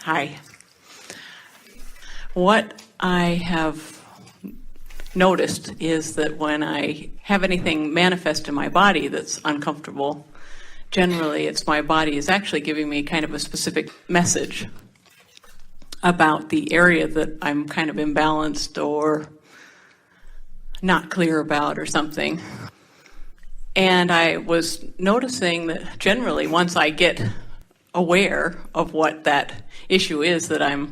Hi. What I have noticed is that when I have anything manifest in my body that's uncomfortable, generally it's my body is actually giving me kind of a specific message about the area that I'm kind of imbalanced or not clear about or something. And I was noticing that generally once I get aware of what that issue is, that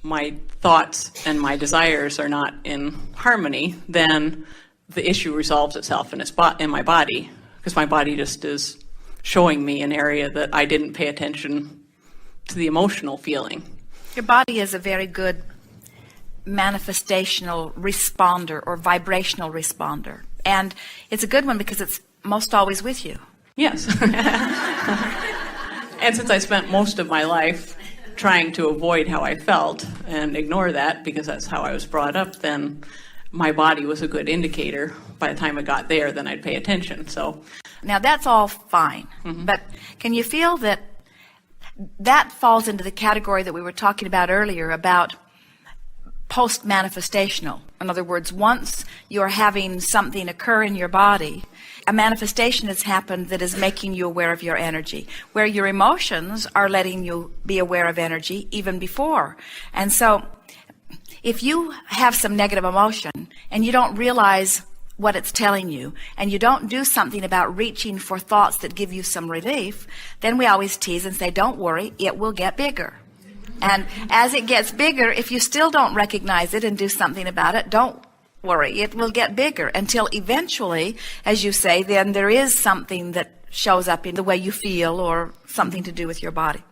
my thoughts and my desires are not in harmony, then the issue resolves itself in my body, because my body just is showing me an area that I didn't pay attention to the emotional feeling. Your body is a very good manifestational responder or vibrational responder. And it's a good one because it's most always with you. Yes. And since I spent most of my life trying to avoid how I felt and ignore that because that's how I was brought up, then my body was a good indicator. By the time I got there, then I'd pay attention. So now that's all fine, but can you feel that that falls into the category that we were talking about earlier about post-manifestational? In other words, once you're having something occur in your body, a manifestation has happened that is making you aware of your energy, where your emotions are letting you be aware of energy even before. And so if you have some negative emotion and you don't realize what it's telling you, and you don't do something about reaching for thoughts that give you some relief, then we always tease and say, don't worry, it will get bigger. And as it gets bigger, if you still don't recognize it and do something about it, don't worry, it will get bigger until eventually, as you say, then there is something that shows up in the way you feel or something to do with your body.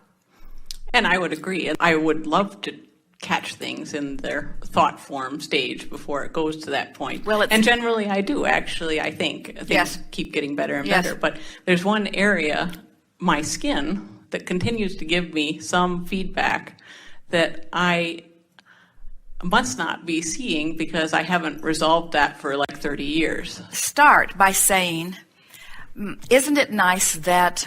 And I would agree. I would love to catch things in their thought form stage before it goes to that point. Well, and generally I do, actually. I think things keep getting better and better. But there's one area, my skin, that continues to give me some feedback that I must not be seeing because I haven't resolved that for like 30 years. Start by saying, isn't it nice that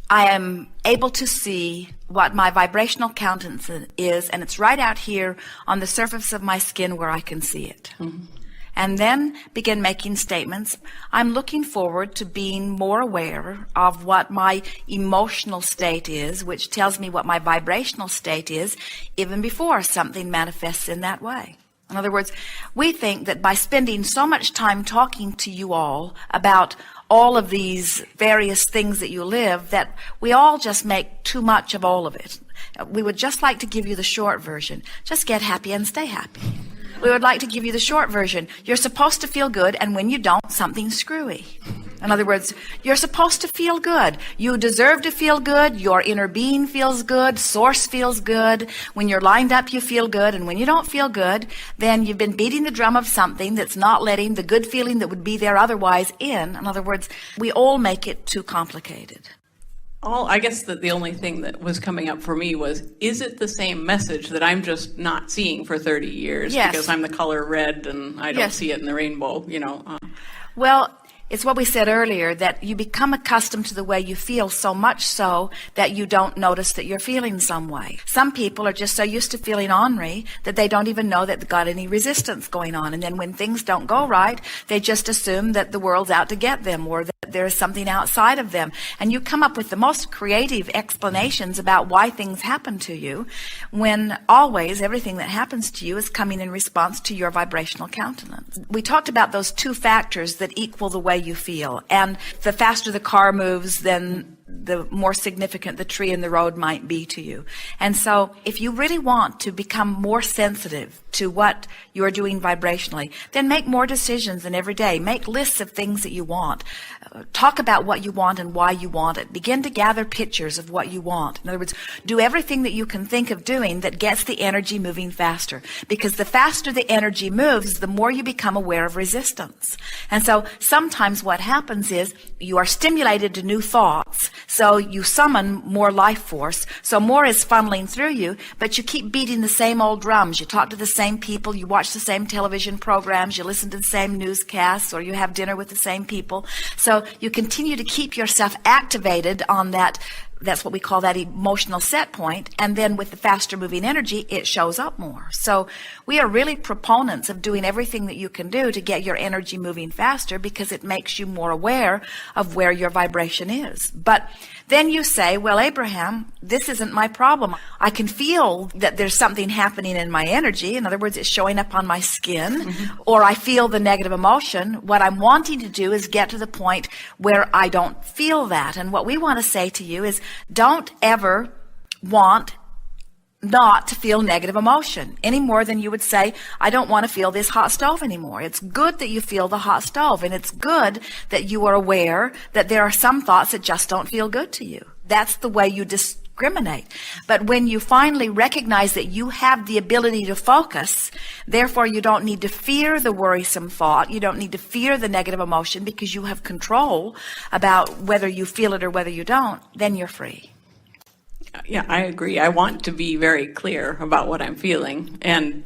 I am able to see what my vibrational countenance is, and it's right out here on the surface of my skin where I can see it. And then begin making statements. I'm looking forward to being more aware of what my emotional state is, which tells me what my vibrational state is, even before something manifests in that way. In other words, we think that by spending so much time talking to you all about all of these various things that you live, that we all just make too much of all of it. We would just like to give you the short version. Just get happy and stay happy. We would like to give you the short version. You're supposed to feel good, and when you don't, something's screwy. In other words, you're supposed to feel good. You deserve to feel good. Your inner being feels good. Source feels good. When you're lined up, you feel good. And when you don't feel good, then you've been beating the drum of something that's not letting the good feeling that would be there otherwise in. In other words, we all make it too complicated. I guess that the only thing that was coming up for me was, is it the same message that I'm just not seeing for 30 years because I'm the color red and I don't see it in the rainbow, Well, it's what we said earlier, that you become accustomed to the way you feel so much so that you don't notice that you're feeling some way. Some people are just so used to feeling ornery that they don't even know that they've got any resistance going on. And then when things don't go right, they just assume that the world's out to get them or that there is something outside of them. And you come up with the most creative explanations about why things happen to you, when always everything that happens to you is coming in response to your vibrational countenance. We talked about those two factors that equal the way you feel. And the faster the car moves, then the more significant the tree in the road might be to you. And so if you really want to become more sensitive to what you're doing vibrationally, then make more decisions in every day. Make lists of things that you want. Talk about what you want and why you want it. Begin to gather pictures of what you want. In other words, do everything that you can think of doing that gets the energy moving faster. Because the faster the energy moves, the more you become aware of resistance. And so sometimes what happens is you are stimulated to new thoughts. So you summon more life force. So more is funneling through you, but you keep beating the same old drums. You talk to the same people. You watch the same television programs. You listen to the same newscasts, or you have dinner with the same people. So you continue to keep yourself activated on that That's what we call that emotional set point. And then with the faster moving energy, it shows up more. So we are really proponents of doing everything that you can do to get your energy moving faster, because it makes you more aware of where your vibration is. But then you say, well, Abraham, this isn't my problem. I can feel that there's something happening in my energy. In other words, it's showing up on my skin, or I feel the negative emotion. What I'm wanting to do is get to the point where I don't feel that. And what we want to say to you is, don't ever want not to feel negative emotion any more than you would say, I don't want to feel this hot stove anymore. It's good that you feel the hot stove, and it's good that you are aware that there are some thoughts that just don't feel good to you. That's the way you discriminate. But when you finally recognize that you have the ability to focus, therefore you don't need to fear the worrisome thought, you don't need to fear the negative emotion, because you have control about whether you feel it or whether you don't, then you're free. Yeah, I agree. I want to be very clear about what I'm feeling, and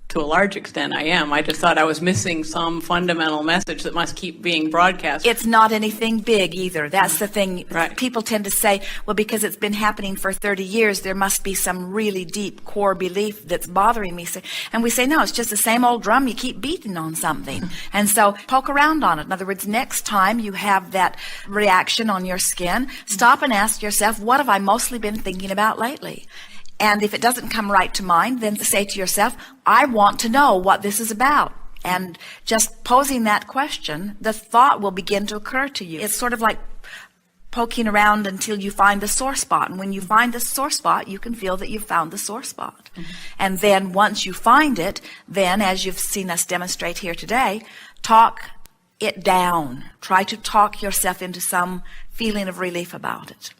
to a large extent I am. I just thought I was missing some fundamental message that must keep being broadcast. It's not anything big either. That's the thing. Right. People tend to say, well, because it's been happening for 30 years, there must be some really deep core belief that's bothering me. And we say, no, it's just the same old drum. You keep beating on something. And so poke around on it. In other words, next time you have that reaction on your skin, stop and ask yourself, what have I mostly been thinking about lately? And if it doesn't come right to mind, then say to yourself, I want to know what this is about. And just posing that question, the thought will begin to occur to you. It's sort of like poking around until you find the sore spot. And when you find the sore spot, you can feel that you've found the sore spot. And then once you find it, then, as you've seen us demonstrate here today, talk it down. Try to talk yourself into some feeling of relief about it.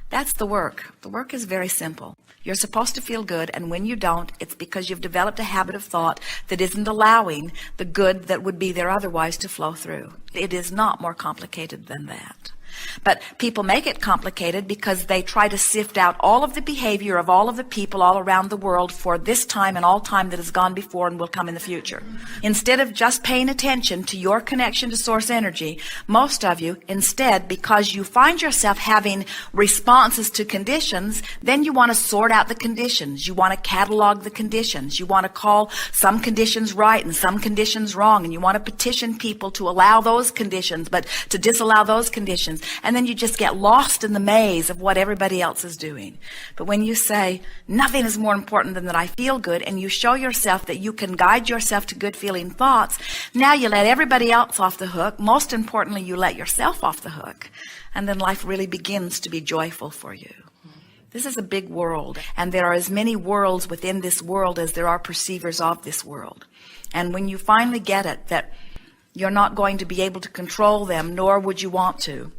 That's the work. The work is very simple. You're supposed to feel good, and when you don't, it's because you've developed a habit of thought that isn't allowing the good that would be there otherwise to flow through. It is not more complicated than that. But people make it complicated because they try to sift out all of the behavior of all of the people all around the world for this time and all time that has gone before and will come in the future. Instead of just paying attention to your connection to source energy, most of you, instead, because you find yourself having responses to conditions, then you want to sort out the conditions. You want to catalog the conditions. You want to call some conditions right and some conditions wrong, and you want to petition people to allow those conditions, but to disallow those conditions. And then you just get lost in the maze of what everybody else is doing. But when you say, nothing is more important than that I feel good, and you show yourself that you can guide yourself to good feeling thoughts, now you let everybody else off the hook. Most importantly, you let yourself off the hook. And then life really begins to be joyful for you. This is a big world, and there are as many worlds within this world as there are perceivers of this world. And when you finally get it, that you're not going to be able to control them, nor would you want to.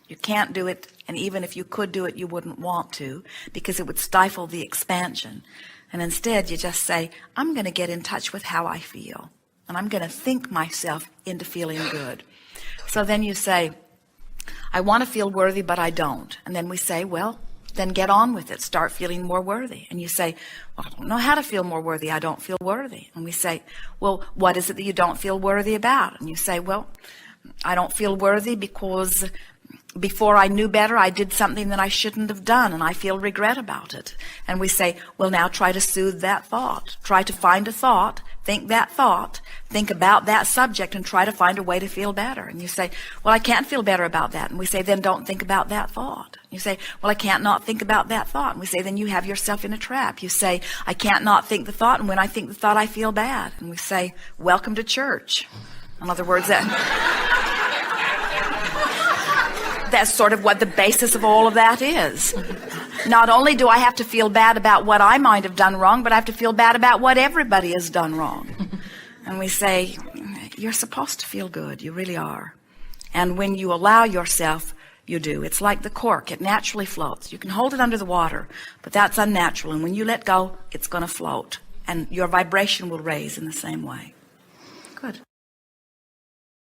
You can't do it, and even if you could do it, you wouldn't want to, because it would stifle the expansion. And instead, you just say, I'm going to get in touch with how I feel, and I'm going to think myself into feeling good. So then you say, I want to feel worthy, but I don't. And then we say, well, then get on with it. Start feeling more worthy. And you say, well, I don't know how to feel more worthy. I don't feel worthy. And we say, well, what is it that you don't feel worthy about? And you say, well, I don't feel worthy because before I knew better, I did something that I shouldn't have done, and I feel regret about it. And we say, well, now try to soothe that thought. Try to find a thought, think that thought, think about that subject, and try to find a way to feel better. And you say, well, I can't feel better about that. And we say, then don't think about that thought. You say, well, I can't not think about that thought. And we say, then you have yourself in a trap. You say, I can't not think the thought, and when I think the thought, I feel bad. And we say, welcome to church. In other words, that's sort of what the basis of all of that is. Not only do I have to feel bad about what I might have done wrong, but I have to feel bad about what everybody has done wrong. And we say, you're supposed to feel good. You really are. And when you allow yourself, you do. It's like the cork. It naturally floats. You can hold it under the water, but that's unnatural. And when you let go, it's going to float. And your vibration will raise in the same way. Good.